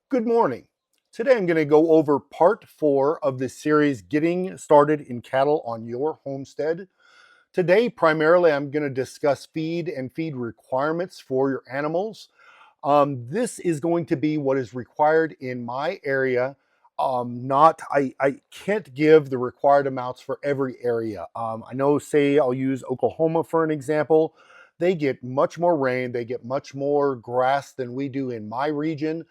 Good morning. Today I'm going to go over part 4 of this series, Getting Started in Cattle on Your Homestead. Today, primarily, I'm going to discuss feed and feed requirements for your animals. This is going to be what is required in my area. I can't give the required amounts for every area. I know, say, I'll use Oklahoma for an example. They get much more rain, they get much more grass than we do in my region.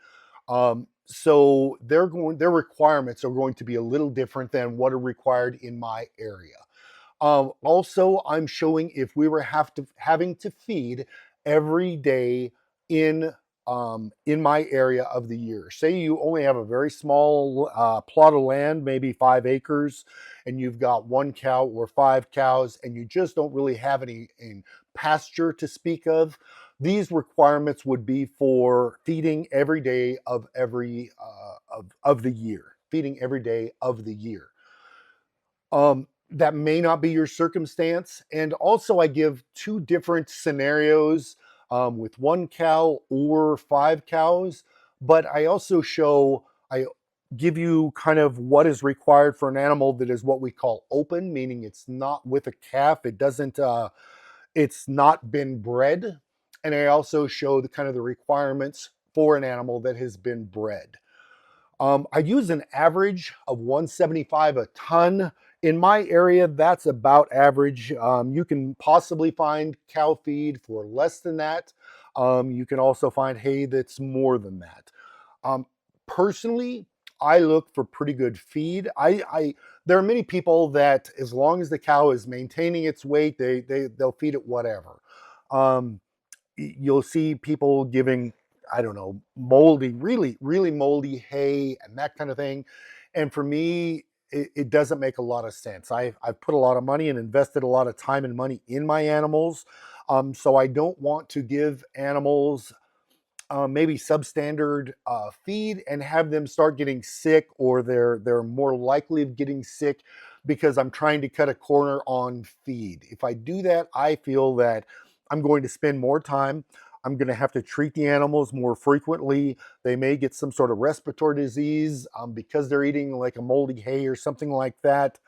So their requirements are going to be a little different than what are required in my area. Also, I'm showing if we were having to feed every day in in my area of the year. Say you only have a very small plot of land, maybe 5 acres, and you've got 1 cow or 5 cows, and you just don't really have any pasture to speak of. These requirements would be for feeding every day of of the year, feeding every day of the year. That may not be your circumstance. And also, I give two different scenarios with 1 cow or 5 cows, but I give you kind of what is required for an animal that is what we call open, meaning it's not with a calf. It's not been bred. And I also show the kind of the requirements for an animal that has been bred. I use an average of 175 a ton. In my area, that's about average. You can possibly find cow feed for less than that. You can also find hay that's more than that. Um, Personally, I look for pretty good feed. There are many people that, as long as the cow is maintaining its weight, they'll feed it whatever. Um, you'll see people giving, I don't know, moldy, really moldy hay and that kind of thing. And for me, it doesn't make a lot of sense. I've put a lot of money and invested a lot of time and money in my animals. So I don't want to give animals maybe substandard feed and have them start getting sick, or they're more likely of getting sick because I'm trying to cut a corner on feed. If I do that, I feel that I'm going to spend more time. I'm going to have to treat the animals more frequently. They may get some sort of respiratory disease because they're eating like a moldy hay or something like that.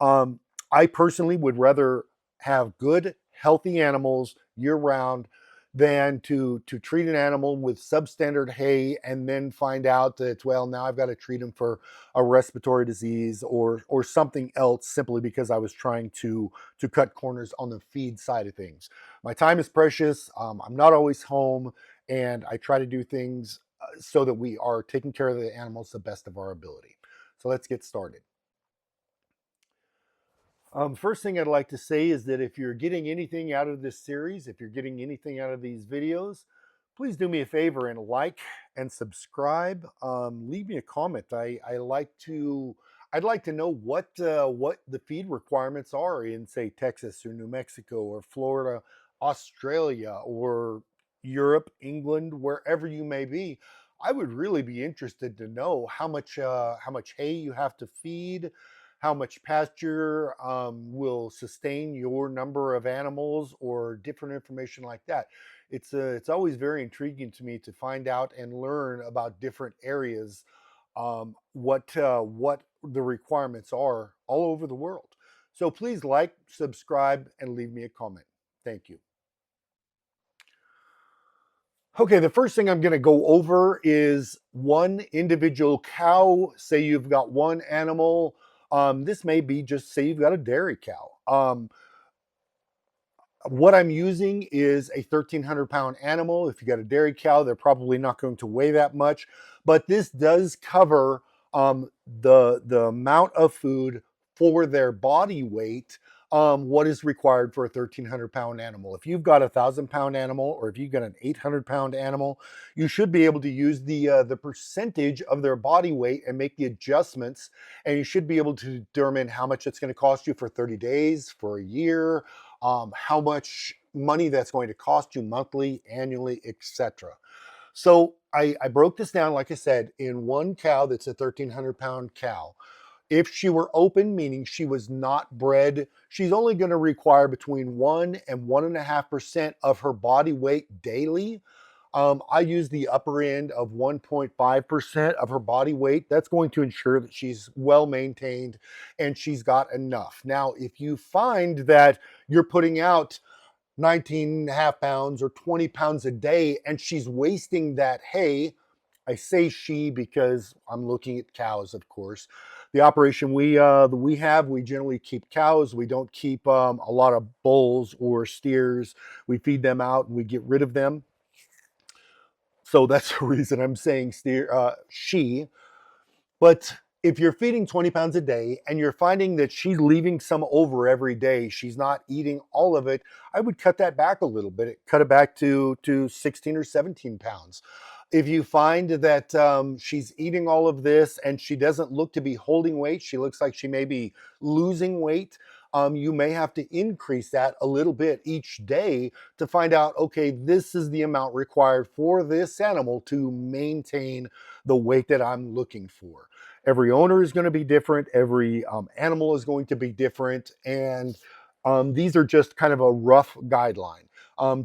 Um, I personally would rather have good, healthy animals year round than to treat an animal with substandard hay and then find out that, well, now I've got to treat them for a respiratory disease or something else simply because I was trying to cut corners on the feed side of things. My time is precious. I'm not always home, and I try to do things so that we are taking care of the animals the best of our ability. So let's get started. First thing I'd like to say is that if you're getting anything out of this series, if you're getting anything out of these videos, please do me a favor and like and subscribe. Leave me a comment. I'd like to know what the feed requirements are in, say, Texas or New Mexico or Florida, Australia, or Europe, England, wherever you may be. I would really be interested to know how much hay you have to feed, how much pasture will sustain your number of animals, or different information like that. It's always very intriguing to me to find out and learn about different areas, what the requirements are all over the world. So please like, subscribe, and leave me a comment. Thank you. Okay, the first thing I'm going to go over is one individual cow. Say you've got one animal. This may be just, say you've got a dairy cow. What I'm using is a 1,300 pound animal. If you got a dairy cow, they're probably not going to weigh that much, but this does cover the amount of food for their body weight. What is required for a 1,300 pound animal? If you've got a 1,000 pound animal, or if you've got an 800 pound animal, you should be able to use the percentage of their body weight and make the adjustments, and you should be able to determine how much it's going to cost you for 30 days, for a year, how much money that's going to cost you monthly, annually, etc. So I broke this down, like I said, in one cow that's a 1,300 pound cow. If she were open, meaning she was not bred, she's only going to require between 1 and 1.5% of her body weight daily. I use the upper end of 1.5% of her body weight. That's going to ensure that she's well maintained and she's got enough. Now, if you find that you're putting out 19 and a half pounds or 20 pounds a day and she's wasting that hay, I say she because I'm looking at cows, of course. The operation we have, we generally keep cows. We don't keep a lot of bulls or steers. We feed them out and we get rid of them. So that's the reason I'm saying she. But if you're feeding 20 pounds a day and you're finding that she's leaving some over every day, she's not eating all of it, I would cut that back a little bit. Cut it back to 16 or 17 pounds. If you find that she's eating all of this and she doesn't look to be holding weight, she looks like she may be losing weight, you may have to increase that a little bit each day to find out, okay, this is the amount required for this animal to maintain the weight that I'm looking for. Every owner is going to be different. Every animal is going to be different. And these are just kind of a rough guideline.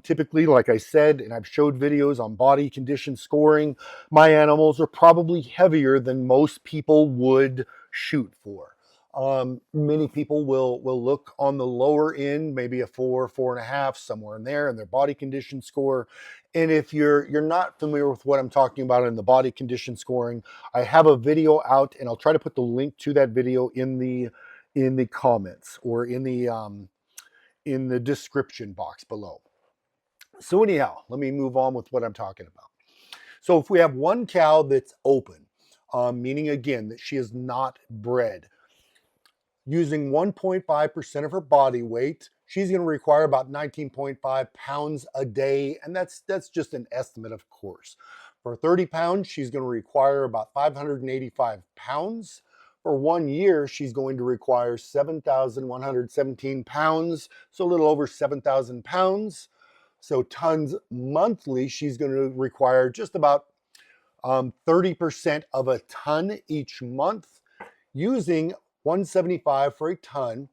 Typically, like I said, and I've showed videos on body condition scoring, my animals are probably heavier than most people would shoot for. Many people will look on the lower end, maybe a 4.5, somewhere in there in their body condition score. And if you're not familiar with what I'm talking about in the body condition scoring, I have a video out, and I'll try to put the link to that video in the comments or in the description box below. So anyhow, let me move on with what I'm talking about. So if we have one cow that's open, meaning again that she is not bred, using 1.5% of her body weight, she's going to require about 19.5 pounds a day, and that's just an estimate, of course. For 30 pounds, she's going to require about 585 pounds. For 1 year, she's going to require 7,117 pounds, so a little over 7,000 pounds. So tons monthly, she's going to require just about 30% of a ton each month. Using 175 for a ton,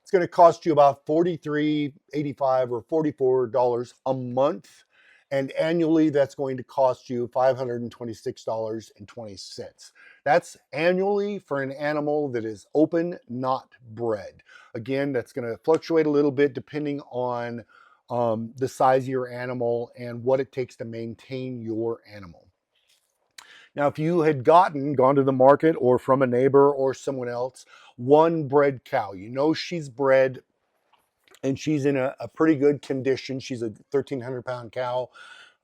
it's going to cost you about $43.85 or $44 a month. And annually, that's going to cost you $526.20. That's annually for an animal that is open, not bred. Again, that's going to fluctuate a little bit depending on the size of your animal and what it takes to maintain your animal. Now, if you had gone to the market or from a neighbor or someone else, one bred cow, you know she's bred and she's in a pretty good condition. She's a 1,300 pound cow.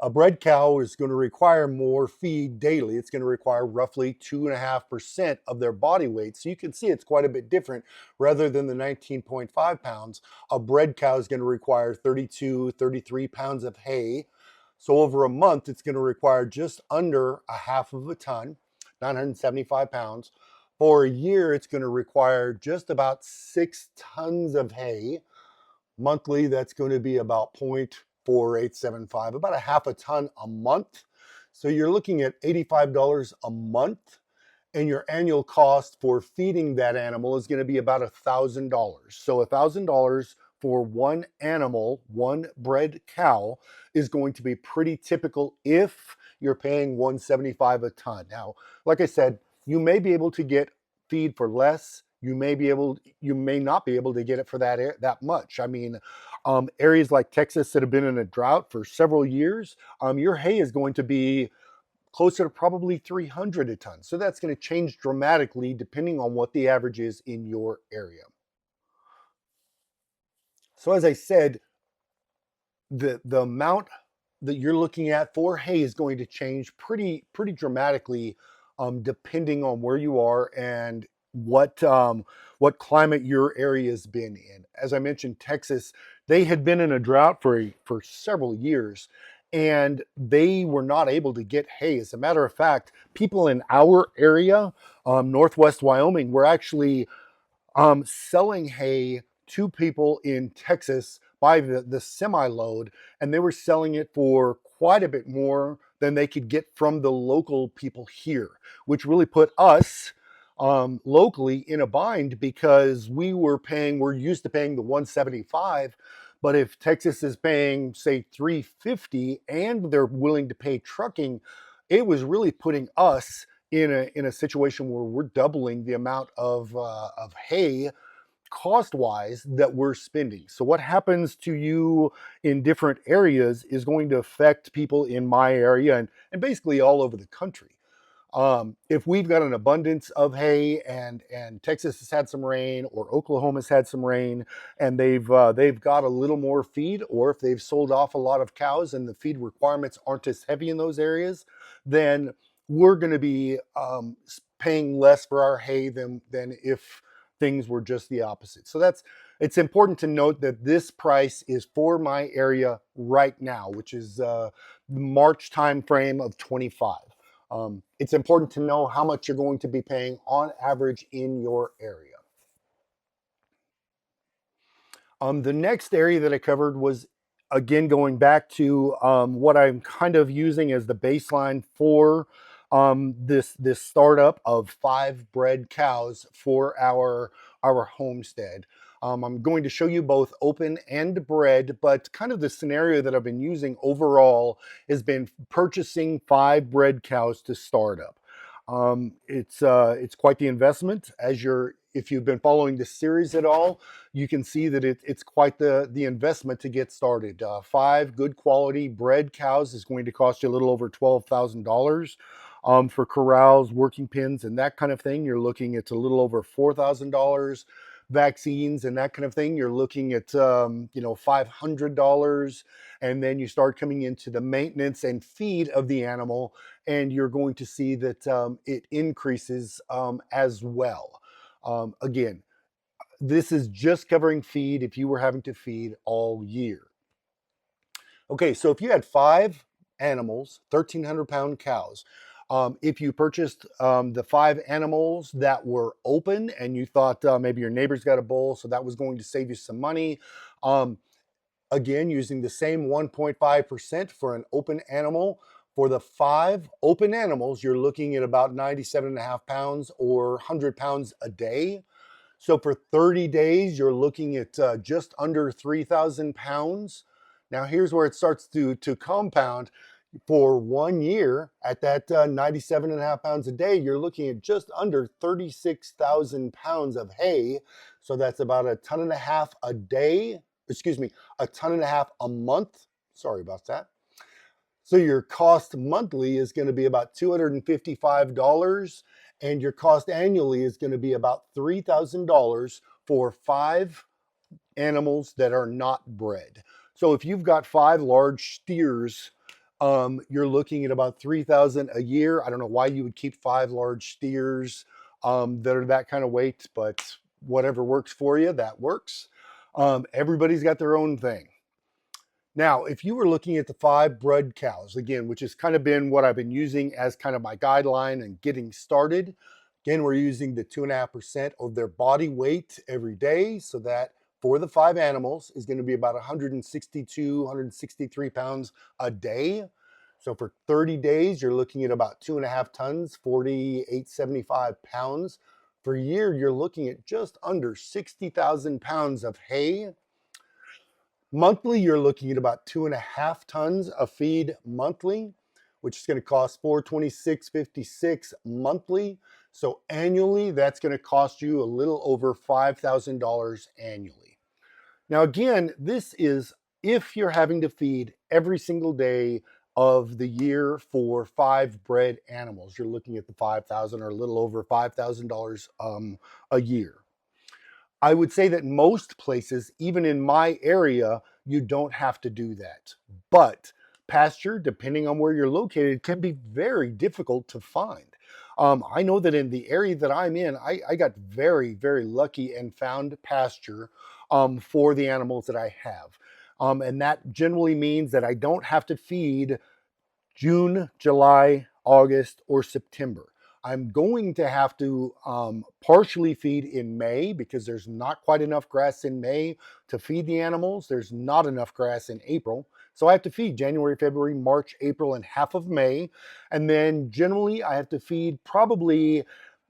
A bred cow is going to require more feed daily. It's going to require roughly 2.5% of their body weight. So you can see it's quite a bit different. Rather than the 19.5 pounds, a bred cow is going to require 32, 33 pounds of hay. So over a month, it's going to require just under a half of a ton, 975 pounds. For a year, it's going to require just about 6 tons of hay. Monthly, that's going to be about 0.4875, about a half a ton a month. So you're looking at $85 a month, and your annual cost for feeding that animal is going to be about $1,000. So $1,000 for one animal, one bred cow, is going to be pretty typical if you're paying $175 a ton. Now, like I said, you may be able to get feed for less. You may not be able to get it for that much. I mean, areas like Texas that have been in a drought for several years, your hay is going to be closer to probably 300 a ton. So that's going to change dramatically depending on what the average is in your area. So as I said, the amount that you're looking at for hay is going to change pretty dramatically, depending on where you are and what climate your area has been in. As I mentioned, Texas, they had been in a drought for several years, and they were not able to get hay. As a matter of fact, people in our area, Northwest Wyoming, were actually selling hay to people in Texas by the semi load, and they were selling it for quite a bit more than they could get from the local people here, which really put us locally in a bind because we're used to paying the 175, But if Texas is paying, say, 350 and they're willing to pay trucking, it was really putting us in a situation where we're doubling the amount of hay cost wise that we're spending. So what happens to you in different areas is going to affect people in my area and basically all over the country. If we've got an abundance of hay and Texas has had some rain or Oklahoma's had some rain and they've got a little more feed, or if they've sold off a lot of cows and the feed requirements aren't as heavy in those areas, then we're going to be paying less for our hay than if things were just the opposite. So it's important to note that this price is for my area right now, which is the March time frame of 25. It's important to know how much you're going to be paying on average in your area. The next area that I covered was, again, going back to what I'm kind of using as the baseline for this startup of 5 bred cows for our homestead. I'm going to show you both open and bred, but kind of the scenario that I've been using overall has been purchasing 5 bred cows to start up. It's quite the investment. If you've been following this series at all, you can see that it's quite the investment to get started. 5 good quality bred cows is going to cost you a little over $12,000. For corrals, working pens, and that kind of thing, you're looking at a little over $4,000. Vaccines and that kind of thing, you're looking at $500, and then you start coming into the maintenance and feed of the animal, and you're going to see that it increases as well. Again, this is just covering feed if you were having to feed all year. Okay, so if you had 5 animals, 1,300-pound cows, if you purchased the 5 animals that were open and you thought maybe your neighbor's got a bull, so that was going to save you some money, again, using the same 1.5% for an open animal, for the 5 open animals, you're looking at about 97.5 pounds or 100 pounds a day. So for 30 days, you're looking at just under 3,000 pounds. Now here's where it starts to compound. For 1 year at that 97.5 pounds a day, you're looking at just under 36,000 pounds of hay. So that's about a ton and a half a day, excuse me, a ton and a half a month. Sorry about that. So your cost monthly is going to be about $255, and your cost annually is going to be about $3,000 for 5 animals that are not bred. So if you've got 5 large steers, you're looking at about $3,000 a year. I don't know why you would keep 5 large steers that are that kind of weight, but whatever works for you, that works. Everybody's got their own thing. Now, if you were looking at the 5 bred cows, again, which has kind of been what I've been using as kind of my guideline and getting started, again, we're using the 2.5% of their body weight every day. So that for the 5 animals is going to be about 162, 163 pounds a day. So for 30 days, you're looking at about 2.5 tons, 4,875 pounds. For a year, you're looking at just under 60,000 pounds of hay. Monthly, you're looking at about 2.5 tons of feed monthly, which is going to cost $426.56 monthly. So annually, that's going to cost you a little over $5,000 annually. Now, again, this is if you're having to feed every single day of the year for 5 bred animals. You're looking at the $5,000 or a little over $5,000 a year. I would say that most places, even in my area, you don't have to do that. But pasture, depending on where you're located, can be very difficult to find. I know that in the area that I'm in, I got very, very lucky and found pasture for the animals that I have. And that generally means that I don't have to feed June, July, August, or September. I'm going to have to partially feed in May because there's not quite enough grass in May to feed the animals. There's not enough grass in April. So I have to feed January, February, March, April, and half of May. And then generally I have to feed probably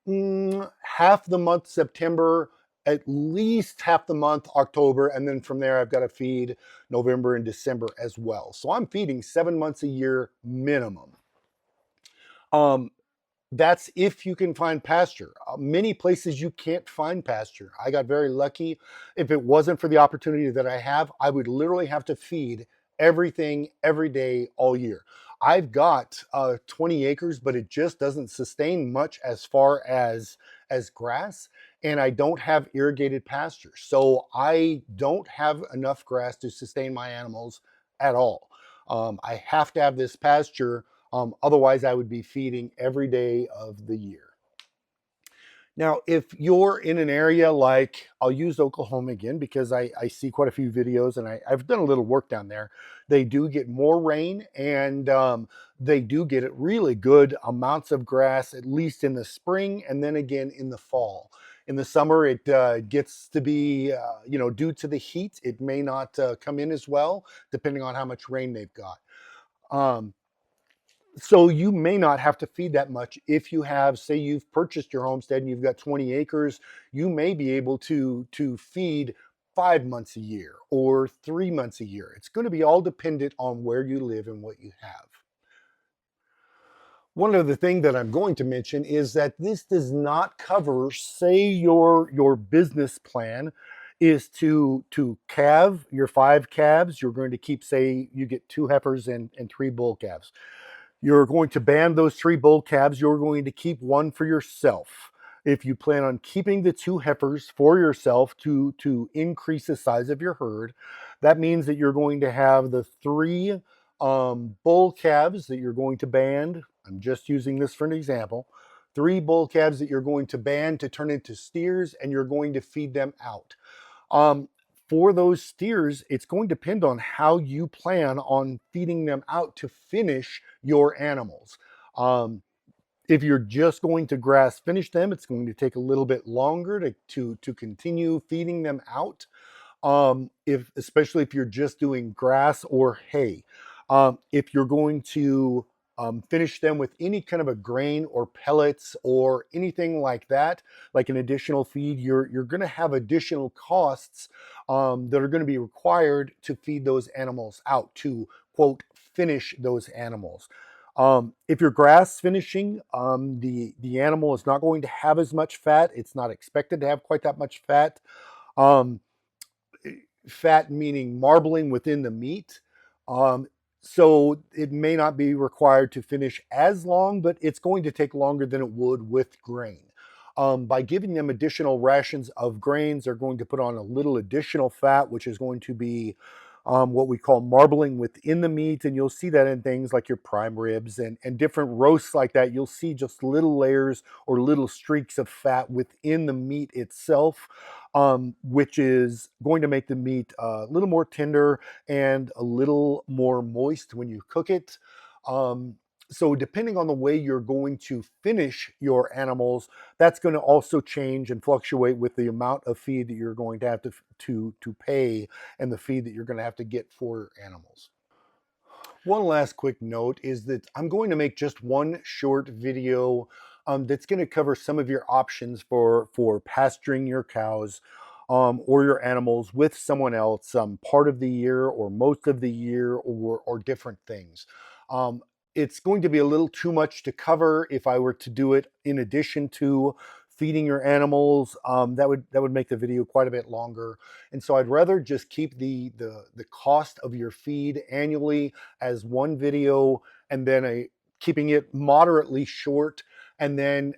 half the month September at least half the month, October, and then from there I've got to feed November and December as well. So I'm feeding 7 months a year minimum. Um, that's if you can find pasture. Many places you can't find pasture. I got very lucky. If it wasn't for the opportunity that I have, I would literally have to feed everything every day all year. I've got 20 acres, but it just doesn't sustain much as far as grass, and I don't have irrigated pasture. So I don't have enough grass to sustain my animals at all. I have to have this pasture, otherwise, I would be feeding every day of the year. Now, if you're in an area like, I'll use Oklahoma again because I see quite a few videos and I've done a little work down there. They do get more rain, and they do get really good amounts of grass, at least in the spring and then again in the fall. In the summer, it gets to be, due to the heat, it may not come in as well, depending on how much rain they've got. Um, so you may not have to feed that much if you have, say you've purchased your homestead and you've got 20 acres, you may be able to feed 5 months a year or 3 months a year. It's going to be all dependent on where you live and what you have. One other thing that I'm going to mention is that this does not cover, say your business plan is to calve your 5 calves. You're going to keep, say you get 2 heifers and 3 bull calves. You're going to ban those 3 bull calves. You're going to keep 1 for yourself. If you plan on keeping the 2 heifers for yourself to increase the size of your herd, that means that you're going to have the 3 bull calves that you're going to ban. I'm just using this for an example. 3 bull calves that you're going to ban to turn into steers, and you're going to feed them out. Um, for those steers, it's going to depend on how you plan on feeding them out to finish your animals. Um, if you're just going to grass finish them, it's going to take a little bit longer to continue feeding them out. If especially if you're just doing grass or hay. If you're going to finish them with any kind of a grain or pellets or anything like that, like an additional feed, you're going to have additional costs that are going to be required to feed those animals out, to quote finish those animals. If you're grass finishing, the animal is not going to have as much fat. It's not expected to have quite that much fat. Um, Fat meaning marbling within the meat. Um, so it may not be required to finish as long, but it's going to take longer than it would with grain. By giving them additional rations of grains, they're going to put on a little additional fat, which is going to be what we call marbling within the meat. And you'll see that in things like your prime ribs and different roasts like that. You'll see just little layers or little streaks of fat within the meat itself, which is going to make the meat a little more tender and a little more moist when you cook it. So depending on the way you're going to finish your animals, that's going to also change and fluctuate with the amount of feed that you're going to have to pay and the feed that you're going to have to get for animals. One last quick note is that I'm going to make just one short video that's going to cover some of your options for pasturing your cows or your animals with someone else, part of the year or most of the year, or different things. Um, it's going to be a little too much to cover if I were to do it in addition to feeding your animals. That would make the video quite a bit longer, and so I'd rather just keep the cost of your feed annually as one video, and then keeping it moderately short, and then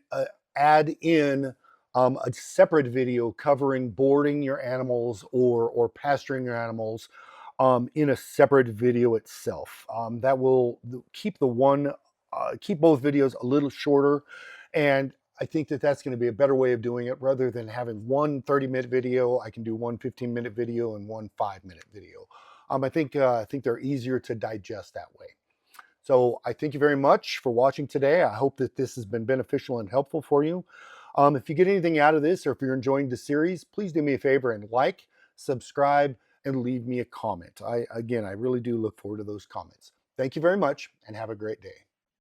add in a separate video covering boarding your animals or pasturing your animals in a separate video itself. That will keep both videos a little shorter, and I think that that's going to be a better way of doing it. Rather than having one 30-minute video, I can do one 15-minute video and one 5-minute video. I think they're easier to digest that way. So I thank you very much for watching today. I hope that this has been beneficial and helpful for you. If you get anything out of this, or if you're enjoying the series, please do me a favor and like, subscribe, and leave me a comment. I really do look forward to those comments. Thank you very much, and have a great day.